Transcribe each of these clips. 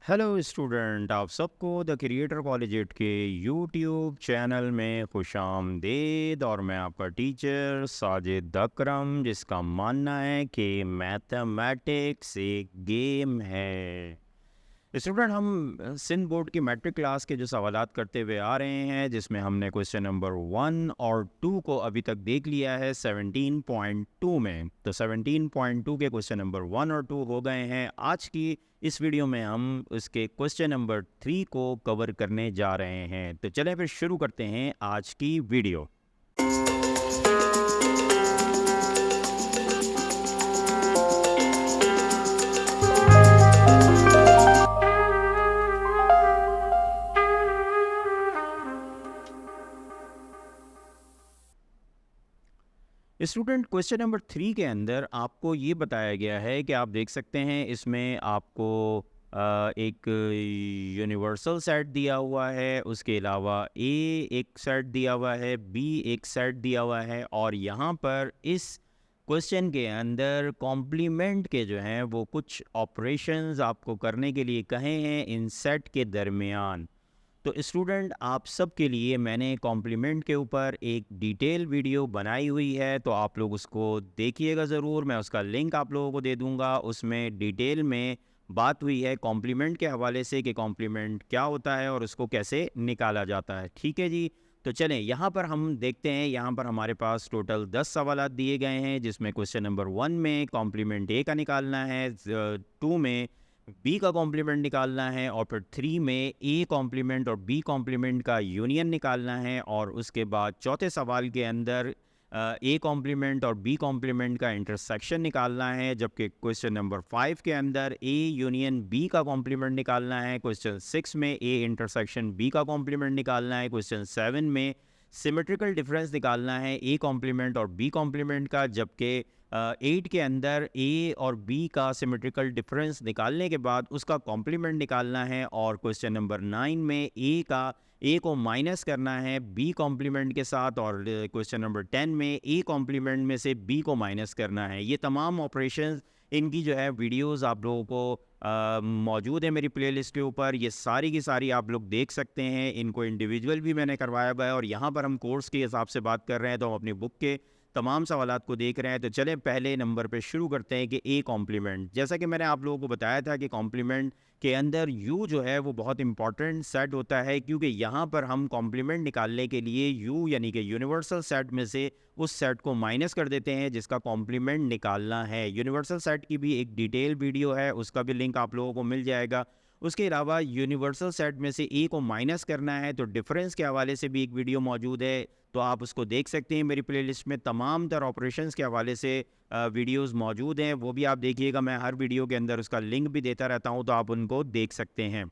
Hello student, आप सबको the creator college eight के यूट्यूब चैनल में खुशामदीद। और मैं आपका टीचर साजिद अकरम, जिसका मानना है कि मैथमेटिक्स एक गेम है। स्टूडेंट, हम सिंध बोर्ड की मैट्रिक क्लास के जो सवालात करते हुए आ रहे हैं, जिसमें हमने क्वेश्चन नंबर 1 और 2 को अभी तक देख लिया है 17.2 में। तो 17.2 के क्वेश्चन नंबर 1 और 2 हो गए हैं। आज की इस वीडियो में हम उसके क्वेश्चन नंबर 3 को कवर करने जा रहे हैं। तो चलें फिर शुरू करते हैं आज की वीडियो। स्टूडेंट, क्वेश्चन नंबर 3 के अंदर आपको ये बताया गया है कि आप देख सकते हैं, इसमें आपको एक यूनिवर्सल सेट दिया हुआ है, उसके अलावा ए एक सेट दिया हुआ है, बी एक सेट दिया हुआ है, और यहाँ पर इस क्वेश्चन के अंदर कॉम्प्लीमेंट के जो हैं वो कुछ ऑपरेशंस आपको करने के लिए कहे हैं इन सेट के दरमियान। तो स्टूडेंट, आप सब के लिए मैंने कॉम्प्लीमेंट के ऊपर एक डिटेल वीडियो बनाई हुई है, तो आप लोग उसको देखिएगा ज़रूर। मैं उसका लिंक आप लोगों को दे दूंगा। उसमें डिटेल में बात हुई है कॉम्प्लीमेंट के हवाले से कि कॉम्प्लीमेंट क्या होता है और उसको कैसे निकाला जाता है। ठीक है जी। तो चलें, यहाँ पर हम देखते हैं। यहाँ पर हमारे पास टोटल 10 सवालात दिए गए हैं, जिसमें क्वेश्चन नंबर 1 में कॉम्प्लीमेंट ए का निकालना है, 2 में बी का कॉम्प्लीमेंट निकालना है, और फिर 3 में ए कॉम्प्लीमेंट और बी कॉम्प्लीमेंट का यूनियन निकालना है, और उसके बाद चौथे सवाल के अंदर ए कॉम्प्लीमेंट और बी कॉम्प्लीमेंट का इंटरसेक्शन निकालना है। जबकि क्वेश्चन नंबर 5 के अंदर ए यूनियन बी का कॉम्प्लीमेंट निकालना है। क्वेश्चन 6 में ए इंटरसेक्शन बी का कॉम्प्लीमेंट निकालना है। क्वेश्चन 7 में सिमेट्रिकल डिफरेंस निकालना है ए कॉम्प्लीमेंट और बी कॉम्प्लीमेंट का। जबकि 8 के अंदर ए और बी का सिमेट्रिकल डिफरेंस निकालने के बाद उसका कॉम्प्लीमेंट निकालना है। और क्वेश्चन नंबर 9 में ए को माइनस करना है बी कॉम्प्लीमेंट के साथ, और क्वेश्चन नंबर 10 में ए कॉम्प्लीमेंट में से बी को माइनस करना है। ये तमाम ऑपरेशंस, इनकी जो है वीडियोस आप लोगों को मौजूद है मेरी प्लेलिस्ट के ऊपर। ये सारी की सारी आप लोग देख सकते हैं। इनको इंडिविजुअल भी मैंने करवाया हुआ है, और यहाँ पर हम कोर्स के हिसाब से बात कर रहे हैं, तो हम अपनी बुक के तमाम सवालात को देख रहे हैं। तो चलें पहले नंबर पे शुरू करते हैं कि ए कॉम्प्लीमेंट। जैसा कि मैंने आप लोगों को बताया था कि कॉम्प्लीमेंट के अंदर यू जो है वो बहुत इंपॉर्टेंट सेट होता है, क्योंकि यहाँ पर हम कॉम्प्लीमेंट निकालने के लिए यू यानी कि यूनिवर्सल सेट में से उस सेट को माइनस कर देते हैं जिसका कॉम्प्लीमेंट निकालना है। यूनिवर्सल सेट की भी एक डिटेल वीडियो है, उसका भी लिंक आप लोगों को मिल जाएगा। उसके अलावा यूनिवर्सल सेट में से ए को माइनस करना है तो डिफरेंस के हवाले से भी एक वीडियो मौजूद है, तो आप उसको देख सकते हैं। मेरी प्लेलिस्ट में तमाम तर ऑपरेशंस के हवाले से वीडियोस मौजूद हैं, वो भी आप देखिएगा। मैं हर वीडियो के अंदर उसका लिंक भी देता रहता हूं, तो आप उनको देख सकते हैं।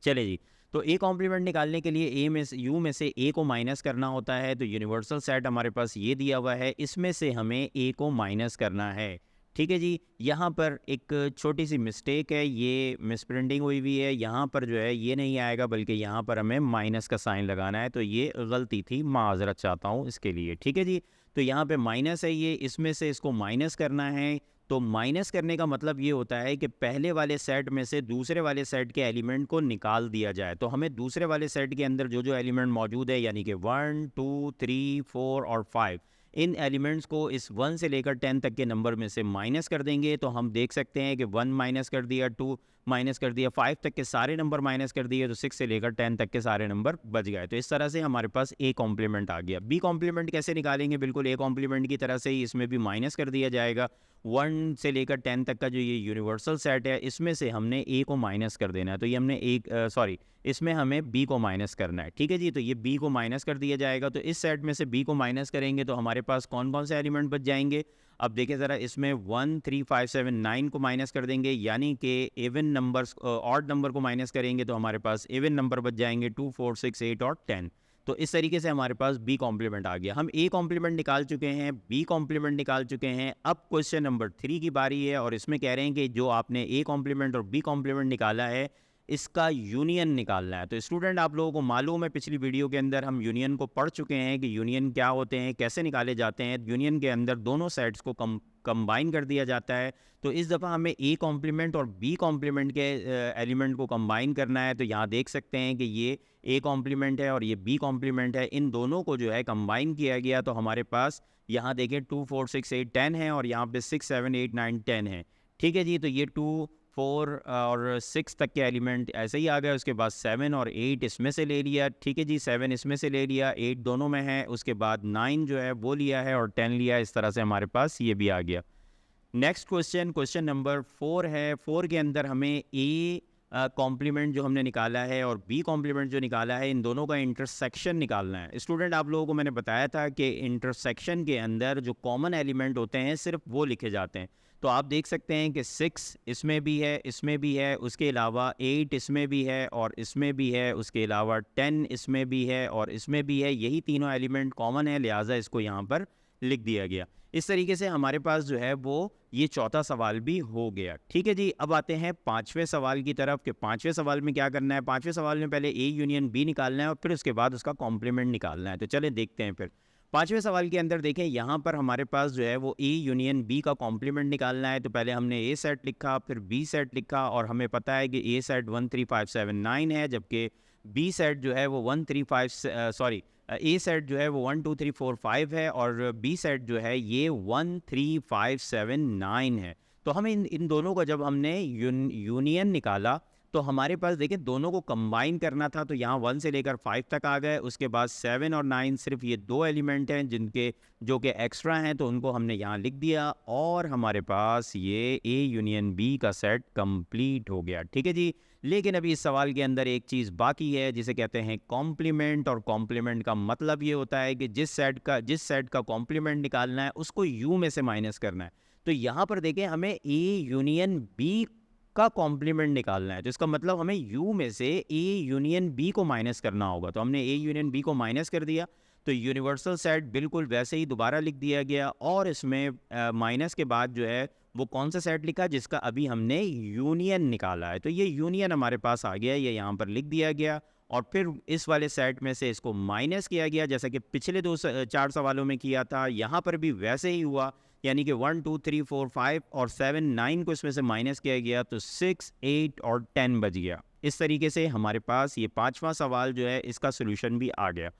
चले जी। तो ए कॉम्प्लीमेंट निकालने के लिए ए में से यू में से ए को माइनस करना होता है। तो यूनिवर्सल सेट हमारे पास ये दिया हुआ है, इसमें से हमें ए को माइनस करना है। ठीक है जी। यहाँ पर एक छोटी सी मिस्टेक है, ये मिसप्रिंटिंग हुई हुई है। यहाँ पर जो है ये नहीं आएगा, बल्कि यहाँ पर हमें माइनस का साइन लगाना है। तो ये गलती थी, माजरत चाहता हूँ इसके लिए। ठीक है जी। तो यहाँ पे माइनस है, ये इसमें से इसको माइनस करना है। तो माइनस करने का मतलब ये होता है कि पहले वाले सेट में से दूसरे वाले सेट के एलिमेंट को निकाल दिया जाए। तो हमें दूसरे वाले सेट के अंदर जो जो एलिमेंट मौजूद है, यानी कि 1 2 3 4 और 5, इन एलिमेंट्स को इस 1 से लेकर 10 तक के नंबर में से माइनस कर देंगे। तो हम देख सकते हैं कि 1 माइनस कर दिया, 2 माइनस कर दिया, 5 तक के सारे नंबर माइनस कर दिए, तो 6 से लेकर 10 तक के सारे नंबर बच गए। तो इस तरह से हमारे पास ए कॉम्प्लीमेंट आ गया। बी कॉम्प्लीमेंट कैसे निकालेंगे? बिल्कुल ए कॉम्प्लीमेंट की तरह से ही इसमें भी माइनस कर दिया जाएगा। 1 से लेकर 10 तक का जो ये यूनिवर्सल सेट है, इसमें से हमने ए को माइनस कर देना है। तो ये हमने इसमें हमें बी को माइनस करना है। ठीक है जी। तो ये बी को माइनस कर दिया जाएगा। तो इस सेट में से बी को माइनस करेंगे तो हमारे पास कौन कौन से एलिमेंट बच जाएंगे? अब देखें ज़रा, इसमें 1 3 5 7 9 को माइनस कर देंगे, यानी कि इवन नंबर्स ऑड नंबर को माइनस करेंगे तो हमारे पास इवन नंबर बच जाएंगे 2 4 6 8 और 10। तो इस तरीके से हमारे पास बी कॉम्प्लीमेंट आ गया। हम ए कॉम्प्लीमेंट निकाल चुके हैं, बी कॉम्प्लीमेंट निकाल चुके हैं। अब क्वेश्चन नंबर 3 की बारी है, और इसमें कह रहे हैं कि जो आपने ए कॉम्प्लीमेंट और बी कॉम्प्लीमेंट निकाला है, इसका यूनियन निकालना है। तो स्टूडेंट आप लोगों को मालूम है पिछली वीडियो के अंदर हम यूनियन को पढ़ चुके हैं कि यूनियन क्या होते हैं, कैसे निकाले जाते हैं। यूनियन के अंदर दोनों सेट्स को कंबाइन कर दिया जाता है। तो इस दफ़ा हमें ए कॉम्प्लीमेंट और बी कॉम्प्लीमेंट के एलिमेंट को कंबाइन करना है। तो यहाँ देख सकते हैं कि ये ए कॉम्प्लीमेंट है और ये बी कॉम्प्लीमेंट है। इन दोनों को जो है कंबाइन किया गया तो हमारे पास यहाँ देखें 2 4 6 8 10 है और यहाँ पे 6 7 8 9 10 है। ठीक है जी, तो ये 2 4 और 6 तक के एलिमेंट ऐसे ही आ गए। उसके बाद 7 और 8 इसमें से ले लिया। ठीक है जी, 7 इसमें से ले लिया, 8 दोनों में है। उसके बाद 9 जो है वो लिया है और 10 लिया। इस तरह से हमारे पास ये भी आ गया। नेक्स्ट क्वेश्चन नंबर 4 है। 4 के अंदर हमें ए कॉम्प्लीमेंट जो हमने निकाला है और बी कॉम्प्लीमेंट जो निकाला है, इन दोनों का इंटरसेक्शन निकालना है। स्टूडेंट आप लोगों को मैंने बताया था कि इंटरसेक्शन के अंदर जो कॉमन एलिमेंट होते हैं सिर्फ वो लिखे जाते हैं। तो आप देख सकते हैं कि 6 इसमें भी है, इसमें भी है, उसके अलावा 8 इसमें भी है और इसमें भी है, उसके अलावा 10 इसमें भी है और इसमें भी है। यही तीनों एलिमेंट कॉमन है, लिहाजा इसको यहाँ पर लिख दिया गया। इस तरीके से हमारे पास जो है वो ये चौथा सवाल भी हो गया। ठीक है जी, अब आते हैं पांचवें सवाल की तरफ कि पांचवें सवाल में क्या करना है। पांचवें सवाल में पहले ए यूनियन बी निकालना है और फिर उसके बाद उसका कॉम्प्लीमेंट निकालना है। तो चले देखते हैं फिर पांचवें सवाल के अंदर। देखें यहाँ पर हमारे पास जो है वो ए यूनियन बी का कॉम्प्लीमेंट निकालना है। तो पहले हमने ए सेट लिखा, फिर बी सेट लिखा और हमें पता है कि ए सेट 1 3 5 7 9 है, जबकि बी सेट जो है वो 1 3 5 सॉरी ए सेट जो है वो 1 2 3 4 5 है और बी सेट जो है ये 1 3 5 7 9 है। तो हमें इन दोनों का जब हमने यूनियन निकाला तो हमारे पास देखिए दोनों को कंबाइन करना था। तो यहाँ 1 से लेकर 5 तक आ गए। उसके बाद 7 और 9 सिर्फ ये दो एलिमेंट हैं जिनके जो कि एक्स्ट्रा हैं, तो उनको हमने यहाँ लिख दिया और हमारे पास ये ए यूनियन बी का सेट कंप्लीट हो गया। ठीक है जी, लेकिन अभी इस सवाल के अंदर एक चीज़ बाकी है जिसे कहते हैं कॉम्प्लीमेंट। और कॉम्प्लीमेंट का मतलब ये होता है कि जिस सेट का कॉम्प्लीमेंट निकालना है उसको यू में से माइनस करना है। तो यहाँ पर देखें हमें ए यूनियन बी का कॉम्प्लीमेंट निकालना है, तो इसका मतलब हमें यू में से ए यूनियन बी को माइनस करना होगा। तो हमने ए यूनियन बी को माइनस कर दिया तो यूनिवर्सल सेट बिल्कुल वैसे ही दोबारा लिख दिया गया और इसमें माइनस के बाद जो है वो कौन सा सेट लिखा जिसका अभी हमने यूनियन निकाला है। तो ये यूनियन हमारे पास आ गया, ये यहाँ पर लिख दिया गया और फिर इस वाले सेट में से इसको माइनस किया गया जैसा कि पिछले 4 सवालों में किया था। यहाँ पर भी वैसे ही हुआ, यानी कि 1 2 3 4 5 और 7 9 को इसमें से माइनस किया गया तो 6 8 और 10 बच गया। इस तरीके से हमारे पास ये पांचवा सवाल जो है इसका सोल्यूशन भी आ गया।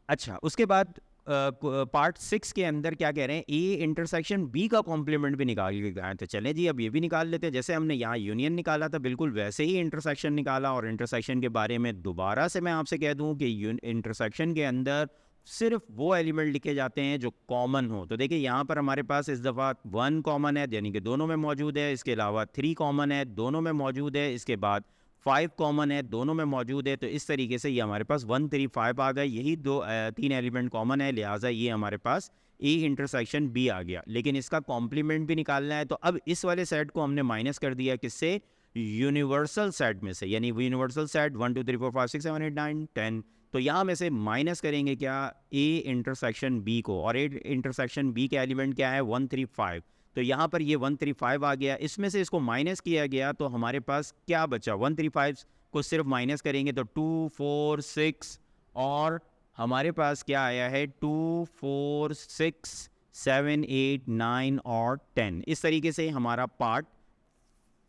अच्छा, उसके बाद पार्ट 6 के अंदर क्या कह रहे हैं, ए इंटरसेक्शन बी का कॉम्प्लीमेंट भी निकाल के गए। तो चलें जी अब ये भी निकाल लेते हैं। जैसे हमने यहाँ यूनियन निकाला था बिल्कुल वैसे ही इंटरसेक्शन निकाला। और इंटरसेक्शन के बारे में दोबारा से मैं आपसे कह दूँ कि इंटरसेक्शन के अंदर सिर्फ वो एलिमेंट लिखे जाते हैं जो कॉमन हो। तो देखिए यहाँ पर हमारे पास इस दफ़ा 1 कॉमन है यानी कि दोनों में मौजूद है। इसके अलावा 3 कॉमन है, दोनों में मौजूद है। इसके बाद 5 कॉमन है, दोनों में मौजूद है। तो इस तरीके से ये हमारे पास 1 3 5 आ गए। यही 3 एलिमेंट कॉमन है, लिहाजा ये हमारे पास ए इंटरसेक्शन बी आ गया। लेकिन इसका कॉम्प्लीमेंट भी निकालना है। तो अब इस वाले सेट को हमने माइनस कर दिया किससे, यूनिवर्सल सेट में से, यानी यूनिवर्सल सेट 1 2 3 4 5 6 7 8 9 10। तो यहाँ में से माइनस करेंगे क्या, ए इंटरसेक्शन बी को। और ए इंटरसेक्शन बी के एलिमेंट क्या है 1 3 5। तो यहाँ पर ये 1 3 5 आ गया। इसमें से इसको माइनस किया गया तो हमारे पास क्या बचा, 1 3 5 को सिर्फ माइनस करेंगे तो 2 4 6 और हमारे पास क्या आया है 2 4 6 7 8 9 और 10। इस तरीके से हमारा पार्ट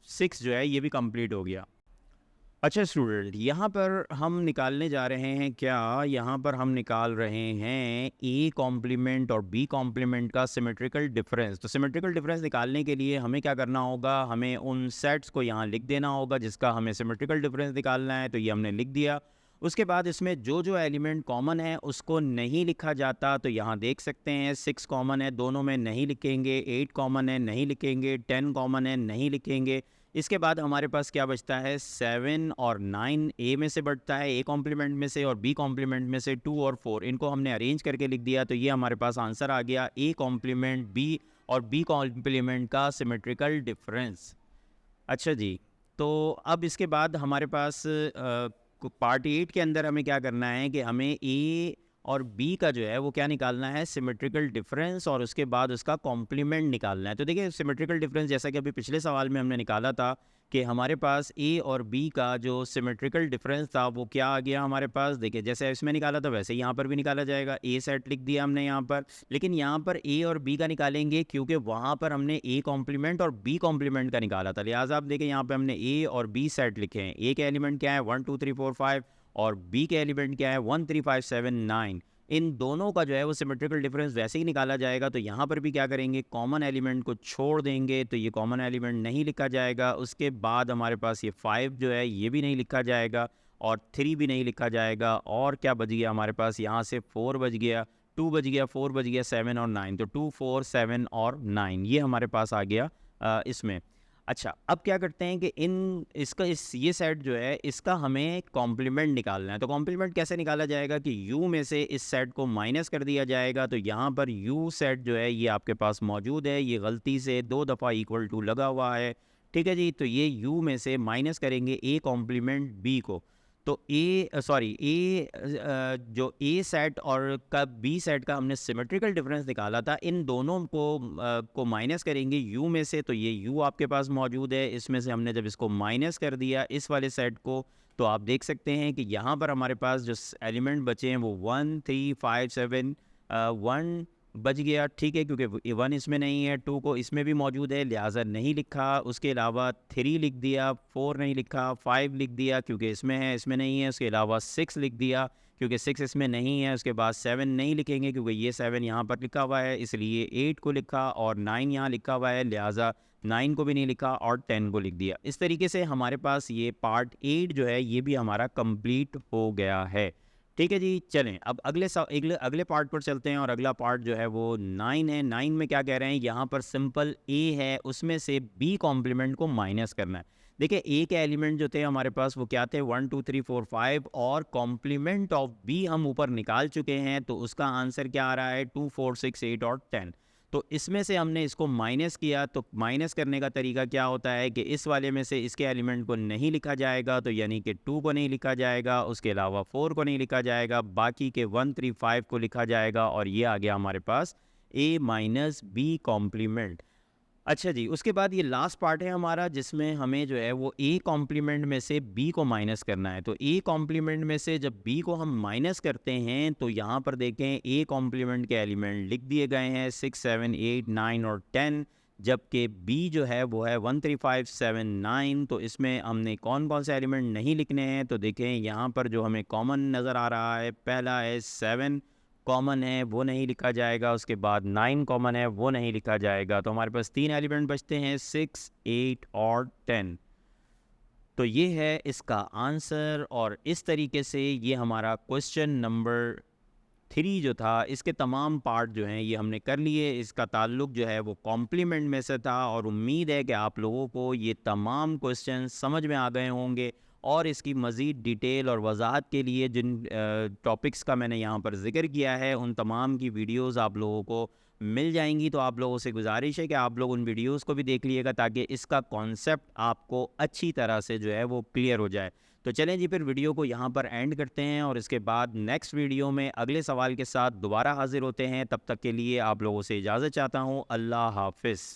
6 जो है ये भी कंप्लीट हो गया। अच्छा स्टूडेंट, यहाँ पर हम निकालने जा रहे हैं क्या, यहाँ पर हम निकाल रहे हैं ए कॉम्प्लीमेंट और बी कॉम्प्लीमेंट का सिमेट्रिकल डिफरेंस। तो सिमेट्रिकल डिफरेंस निकालने के लिए हमें क्या करना होगा, हमें उन सेट्स को यहाँ लिख देना होगा जिसका हमें सिमेट्रिकल डिफरेंस निकालना है। तो ये हमने लिख दिया। उसके बाद इसमें जो जो एलिमेंट कॉमन है उसको नहीं लिखा जाता। तो यहाँ देख सकते हैं 6 कॉमन है, दोनों में नहीं लिखेंगे। 8 कॉमन है, नहीं लिखेंगे। 10 कॉमन है, नहीं लिखेंगे। इसके बाद हमारे पास क्या बचता है, 7 और 9 ए में से बढ़ता है, ए कॉम्प्लीमेंट में से, और बी कॉम्प्लीमेंट में से 2 और 4। इनको हमने अरेंज करके लिख दिया। तो ये हमारे पास आंसर आ गया, ए कॉम्प्लीमेंट बी और बी कॉम्प्लीमेंट का सिमेट्रिकल डिफरेंस। अच्छा जी, तो अब इसके बाद हमारे पास पार्ट 8 के अंदर हमें क्या करना है कि हमें ए और बी का जो है वो क्या निकालना है, सिमेट्रिकल डिफरेंस, और उसके बाद उसका कॉम्प्लीमेंट निकालना है। तो देखिए सिमेट्रिकल डिफरेंस जैसा कि अभी पिछले सवाल में हमने निकाला था कि हमारे पास ए और बी का जो सिमेट्रिकल डिफरेंस था वो क्या आ गया हमारे पास। देखिए जैसे इसमें निकाला था वैसे यहाँ पर भी निकाला जाएगा। ए सेट लिख दिया हमने यहाँ पर, लेकिन यहाँ पर ए और बी का निकालेंगे क्योंकि वहाँ पर हमने ए कॉम्प्लीमेंट और बी कॉम्प्लीमेंट का निकाला था। लिहाजा आप देखें यहाँ पर हमने ए और बी सेट लिखे हैं। ए के एलिमेंट क्या है 1 2 3 4 5 और बी के एलिमेंट क्या है 1 3 5 7 9। इन दोनों का जो है वो सिमेट्रिकल डिफरेंस वैसे ही निकाला जाएगा। तो यहाँ पर भी क्या करेंगे, कॉमन एलिमेंट को छोड़ देंगे, तो ये कॉमन एलिमेंट नहीं लिखा जाएगा। उसके बाद हमारे पास ये 5 जो है ये भी नहीं लिखा जाएगा और 3 भी नहीं लिखा जाएगा। और क्या बच गया हमारे पास, यहाँ से 4 बच गया, 2 बच गया, 4 बच गया, 7 और 9। तो 2 4 7 और 9 ये हमारे पास आ गया इसमें। अच्छा, अब क्या करते हैं कि ये सेट जो है इसका हमें कॉम्प्लीमेंट निकालना है। तो कॉम्प्लीमेंट कैसे निकाला जाएगा कि u में से इस सेट को माइनस कर दिया जाएगा। तो यहाँ पर u सेट जो है ये आपके पास मौजूद है, ये गलती से 2 दफ़ा इक्वल टू लगा हुआ है, ठीक है जी। तो ये u में से माइनस करेंगे a कॉम्प्लीमेंट b को। तो जो ए सेट और का बी सेट का हमने सिमेट्रिकल डिफरेंस निकाला था, इन दोनों को माइनस करेंगे यू में से। तो ये यू आपके पास मौजूद है, इसमें से हमने जब इसको माइनस कर दिया इस वाले सेट को, तो आप देख सकते हैं कि यहाँ पर हमारे पास जो एलिमेंट बचे हैं वो 1 3 5 7 1 बच गया, ठीक है, क्योंकि 1 इसमें नहीं है, 2 को इसमें भी मौजूद है लिहाजा नहीं लिखा। उसके अलावा 3 लिख दिया, 4 नहीं लिखा, 5 लिख दिया क्योंकि इसमें है, इसमें नहीं है। उसके अलावा 6 लिख दिया क्योंकि 6 इसमें नहीं है। उसके बाद 7 नहीं लिखेंगे क्योंकि ये 7 यहाँ पर लिखा हुआ है, इसलिए 8 को लिखा और 9 यहाँ लिखा हुआ है, लिहाजा 9 को भी नहीं लिखा और 10 को लिख दिया। इस तरीके से हमारे पास ये पार्ट 8 जो है ये भी हमारा कंप्लीट हो गया है, ठीक है जी। चलें अब अगले पार्ट पर चलते हैं और अगला पार्ट जो है वो 9 है। 9 में क्या कह रहे हैं, यहाँ पर सिंपल ए है, उसमें से बी कॉम्प्लीमेंट को माइनस करना है। देखिए ए के एलिमेंट जो थे हमारे पास वो क्या थे 1 2 3 4 5 और कॉम्प्लीमेंट ऑफ बी हम ऊपर निकाल चुके हैं। तो उसका आंसर क्या आ रहा है 2 4 6 8 और 10। तो इसमें से हमने इसको माइनस किया। तो माइनस करने का तरीका क्या होता है कि इस वाले में से इसके एलिमेंट को नहीं लिखा जाएगा, तो यानी कि 2 को नहीं लिखा जाएगा, उसके अलावा 4 को नहीं लिखा जाएगा, बाकी के 1 3 5 को लिखा जाएगा और ये आ गया हमारे पास a माइनस बी कॉम्प्लीमेंट। अच्छा जी, उसके बाद ये लास्ट पार्ट है हमारा जिसमें हमें जो है वो ए कॉम्प्लीमेंट में से बी को माइनस करना है। तो ए कॉम्प्लीमेंट में से जब बी को हम माइनस करते हैं तो यहाँ पर देखें ए कॉम्प्लीमेंट के एलिमेंट लिख दिए गए हैं 6 7 8 9 और 10, जबकि बी जो है वो है 1 3 5 7 9। तो इसमें हमने कौन कौन से एलिमेंट नहीं लिखने हैं, तो देखें यहाँ पर जो हमें कॉमन नज़र आ रहा है, पहला है 7 कॉमन है वो नहीं लिखा जाएगा, उसके बाद 9 कॉमन है वो नहीं लिखा जाएगा। तो हमारे पास 3 एलिमेंट बचते हैं 6 8 और 10। तो ये है इसका आंसर और इस तरीके से ये हमारा क्वेश्चन नंबर 3 जो था इसके तमाम पार्ट जो हैं ये हमने कर लिए। इसका ताल्लुक जो है वो कॉम्प्लीमेंट में से था और उम्मीद है कि आप लोगों को ये तमाम क्वेश्चन समझ में आ गए होंगे। और इसकी मज़ीद डिटेल और वजाहत के लिए जिन टॉपिक्स का मैंने यहाँ पर ज़िक्र किया है उन तमाम की वीडियोस आप लोगों को मिल जाएंगी। तो आप लोगों से गुजारिश है कि आप लोग उन वीडियोस को भी देख लीजिएगा ताकि इसका कॉन्सेप्ट आपको अच्छी तरह से जो है वो क्लियर हो जाए। तो चलें जी, फिर वीडियो को यहाँ पर एंड करते हैं और इसके बाद नेक्स्ट वीडियो में अगले सवाल के साथ दोबारा हाजिर होते हैं। तब तक के लिए आप लोगों से इजाज़त चाहता हूँ। अल्लाह हाफिज़।